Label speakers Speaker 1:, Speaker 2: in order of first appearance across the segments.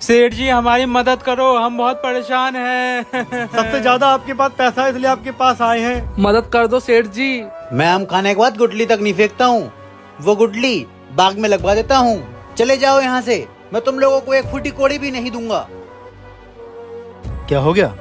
Speaker 1: सेठ जी हमारी मदद करो, हम बहुत परेशान हैं।
Speaker 2: सबसे ज्यादा आपके पास पैसा है इसलिए आपके पास आए हैं।
Speaker 3: मदद कर दो सेठ जी।
Speaker 4: मैं आम खाने के बाद गुटली तक नहीं फेंकता हूँ, वो गुटली बाग में लगवा देता हूँ। चले जाओ यहाँ से, मैं तुम लोगों को एक फूटी कोड़ी भी नहीं दूंगा।
Speaker 2: क्या हो गया,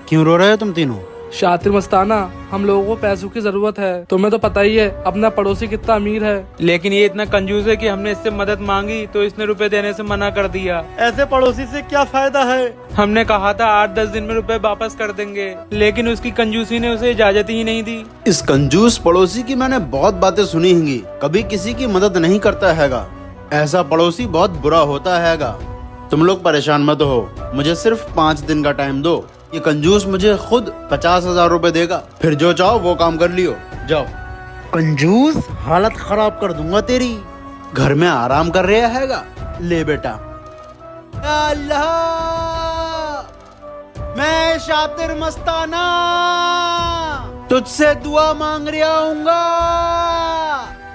Speaker 2: क्यों रो रहे हो तुम तीनों?
Speaker 3: शातिर मस्ताना, हम लोगों को पैसों की जरूरत है। तुम्हें तो पता ही है अपना पड़ोसी कितना अमीर है।
Speaker 1: लेकिन ये इतना कंजूस है कि हमने इससे मदद मांगी तो इसने रुपए देने से मना कर दिया।
Speaker 2: ऐसे पड़ोसी से क्या फायदा है?
Speaker 1: हमने कहा था 8-10 दिन में रुपए वापस कर देंगे, लेकिन उसकी कंजूसी ने उसे इजाजत ही नहीं दी।
Speaker 5: इस कंजूस पड़ोसी की मैंने बहुत बातें सुनी होंगी, कभी किसी की मदद नहीं करता हैगा। ऐसा पड़ोसी बहुत बुरा होता हैगा। तुम लोग परेशान मत हो, मुझे सिर्फ 5 दिन का टाइम दो। ये कंजूस मुझे खुद 50,000 रुपए देगा, फिर जो चाहो वो काम कर लियो। जाओ।
Speaker 4: कंजूस, हालत खराब कर दूंगा तेरी।
Speaker 5: घर में आराम कर रहा हैगा, ले बेटा।
Speaker 4: अल्लाह, मैं शातिर मस्ताना तुझसे दुआ मांग रहा हूँगा।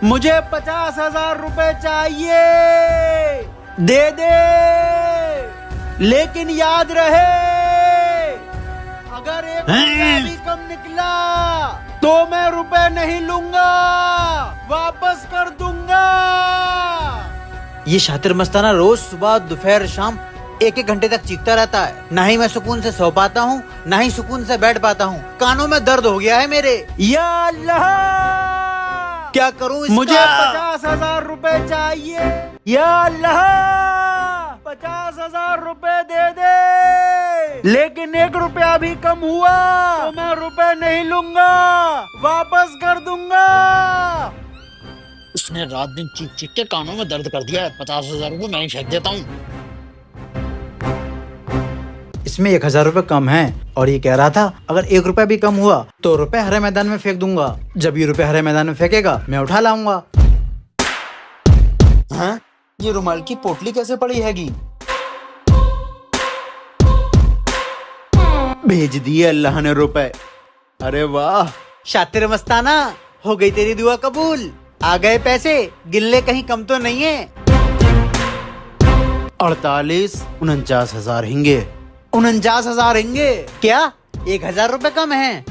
Speaker 4: मुझे 50,000 रुपए चाहिए, दे दे, लेकिन याद रहे अगर एक रुपया भी कम निकला तो मैं रुपए नहीं लूंगा, वापस कर दूंगा। ये शातिर मस्ताना रोज सुबह दोपहर शाम 1-1 घंटे तक चीखता रहता है। ना ही मैं सुकून से सो पाता हूँ, ना ही सुकून से बैठ पाता हूँ। कानों में दर्द हो गया है मेरे। या अल्लाह, क्या करूँ इसका? मुझे 50,000 रुपए चाहिए। या अल्लाह, 50,000 रुपए दे दे, लेकिन 1 रुपया भी कम हुआ तो मैं रुपए नहीं लूंगा, वापस कर दूंगा।
Speaker 6: उसने रात दिन चीख चीख के कानों में दर्द कर दिया है। 50,000 रुपए मैं ही फेंक देता हूँ।
Speaker 4: इसमें 1,000 रुपए कम है और ये कह रहा था अगर 1 रुपया भी कम हुआ तो रुपए हरे मैदान में फेंक दूंगा। जब ये रुपए हरे मैदान में फेंकेगा मैं उठा लाऊंगा। हाँ? ये रुमाल की पोटली कैसे पड़ी हैगी?
Speaker 5: भेज दिए अल्लाह ने रुपए। अरे वाह
Speaker 4: शातिर मस्ताना, हो गई तेरी दुआ कबूल। आ गए पैसे, गिल्ले कहीं कम तो नहीं है।
Speaker 5: 48, 49,000 हिंगे।
Speaker 4: 49,000 हिंगे? क्या 1,000 रुपए कम है?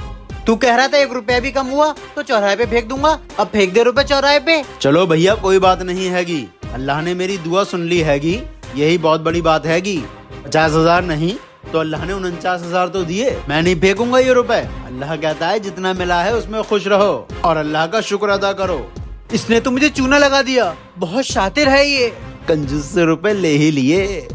Speaker 4: तू कह रहा था 1 रुपया भी कम हुआ तो चौराहे पे फेंक दूंगा। अब फेंक दे रुपए चौराहे पे।
Speaker 5: चलो भैया कोई बात नहीं हैगी, अल्लाह ने मेरी दुआ सुन ली हैगी, यही बहुत बड़ी बात हैगी। 50,000 नहीं तो अल्लाह ने 49,000 तो दिए। मैं नहीं फेंकूंगा ये रुपए। अल्लाह कहता है जितना मिला है उसमें खुश रहो और अल्लाह का शुक्र अदा करो।
Speaker 4: इसने तो मुझे चूना लगा दिया। बहुत शातिर है ये।
Speaker 5: कंजूस से रुपए ले ही लिए।